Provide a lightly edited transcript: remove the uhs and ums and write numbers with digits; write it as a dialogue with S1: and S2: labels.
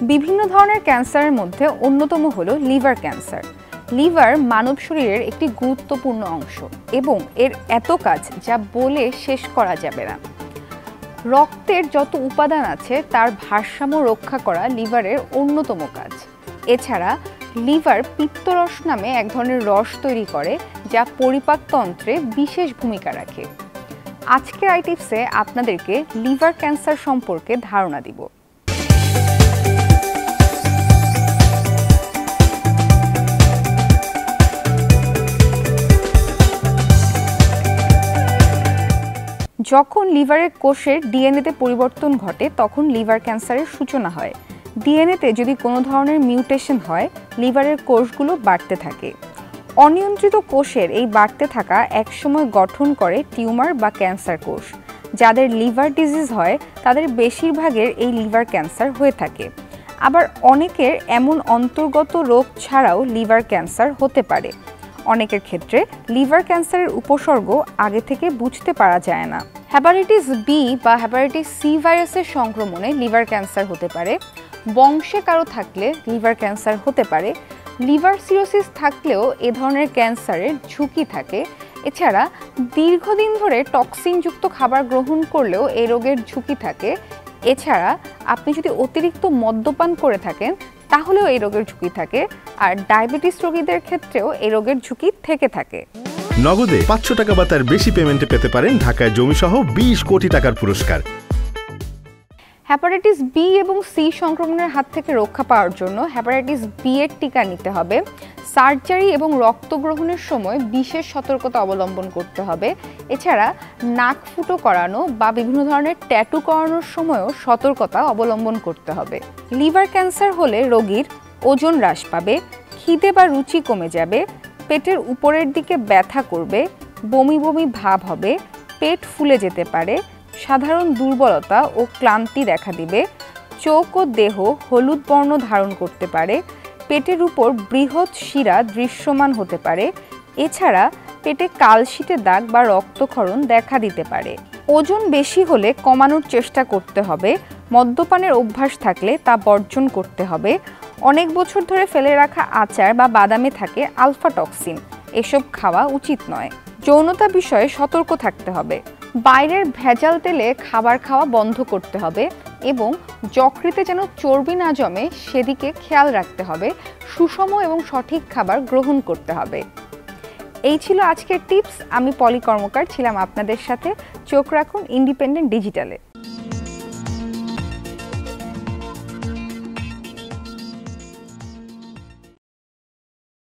S1: বিভিন্ন ধরনের ক্যান্সারের মধ্যে অন্যতম হলো লিভার ক্যান্সার। লিভার মানব শরীরের একটি গুরুত্বপূর্ণ অংশ এবং এর এত কাজ যা বলে শেষ করা যাবে না। রক্তের যত উপাদান আছে তার ভারসাম্য রক্ষা করা লিভারের অন্যতম কাজ। এছাড়া লিভার পিত্তরস নামে এক ধরনের রস তৈরি করে যা পরিপাকতন্ত্রে বিশেষ ভূমিকা রাখে। আজকের আইটিপসে আপনাদেরকে লিভার ক্যান্সার সম্পর্কে ধারণা দিব। যখন লিভারের কোষের ডিএনএতে পরিবর্তন ঘটে তখন লিভার ক্যান্সারের সূচনা হয়। ডিএনএতে যদি কোনো ধরনের মিউটেশন হয়, লিভারের কোষগুলো বাড়তে থাকে। অনিয়ন্ত্রিত কোষের এই বাড়তে থাকা একসময় গঠন করে টিউমার বা ক্যান্সার কোষ। যাদের লিভার ডিজিজ হয় তাদের বেশিরভাগের এই লিভার ক্যান্সার হয়ে থাকে। আবার অনেকের এমন অন্তর্গত রোগ ছাড়াও লিভার ক্যান্সার হতে পারে। অনেকের ক্ষেত্রে লিভার ক্যান্সারের উপসর্গ আগে থেকে বুঝতে পারা যায় না। হেপাটাইটিস বি বা হেপাটাইটিস সি ভাইরাসের সংক্রমণে লিভার ক্যান্সার হতে পারে। বংশে কারো থাকলে লিভার ক্যান্সার হতে পারে। লিভার সিরোসিস থাকলেও এ ধরনের ক্যান্সারের ঝুঁকি থাকে। এছাড়া দীর্ঘদিন ধরে টক্সিনযুক্ত খাবার গ্রহণ করলেও এই রোগের ঝুঁকি থাকে। এছাড়া আপনি যদি অতিরিক্ত মদ্যপান করে থাকেন তাহলেও এই রোগের ঝুঁকি থাকে। আর ডায়াবেটিস রোগীদের ক্ষেত্রেও এই রোগের ঝুঁকি থেকে থাকে।
S2: নগদে 500 টাকা বা তার বেশি পেমেন্টে পেতে পারেন ঢাকায় জমিসহ 20 কোটি টাকার পুরস্কার।
S1: হেপাটাইটিস বি এবং সি সংক্রমণের হাত থেকে রক্ষা পাওয়ার জন্য হেপাটাইটিস বি এর টিকা নিতে হবে। সার্জারি এবং রক্ত গ্রহণের সময় বিশেষ সতর্কতা অবলম্বন করতে হবে। এছাড়া নাক ফুটো করানো বা বিভিন্ন ধরনের ট্যাটু করানোর সময়ও সতর্কতা অবলম্বন করতে হবে। লিভার ক্যান্সার হলে রোগীর ওজন হ্রাস পাবে, খিদে বা রুচি কমে যাবে, পেটের উপরের দিকে ব্যথা করবে, বমি বমি ভাব হবে, পেট ফুলে যেতে পারে, সাধারণ দুর্বলতা ও ক্লান্তি দেখা দিবে, চোখ ও দেহ হলুদ বর্ণ ধারণ করতে পারে, পেটের উপর বৃহৎ শিরা দৃশ্যমান হতে পারে। এছাড়া পেটে কালশিটে দাগ বা রক্তক্ষরণ দেখা দিতে পারে। ওজন বেশি হলে কমানোর চেষ্টা করতে হবে। মদ্যপানের অভ্যাস থাকলে তা বর্জন করতে হবে। অনেক বছর ধরে ফেলে রাখা আচার বা বাদামে থাকে আলফা টক্সিন, এসব খাওয়া উচিত নয়। যৌনতা বিষয়ে সতর্ক থাকতে হবে। বাইরের ভেজাল তেলে খাবার খাওয়া বন্ধ করতে হবে এবং যকৃতে যেন চর্বি না জমে সেদিকে খেয়াল রাখতে হবে। সুষম এবং সঠিক খাবার গ্রহণ করতে হবে। এই ছিল আজকের টিপস। আমি পলি কর্মকার ছিলাম আপনাদের সাথে। চোখ রাখুন ইন্ডিপেন্ডেন্ট ডিজিটালে।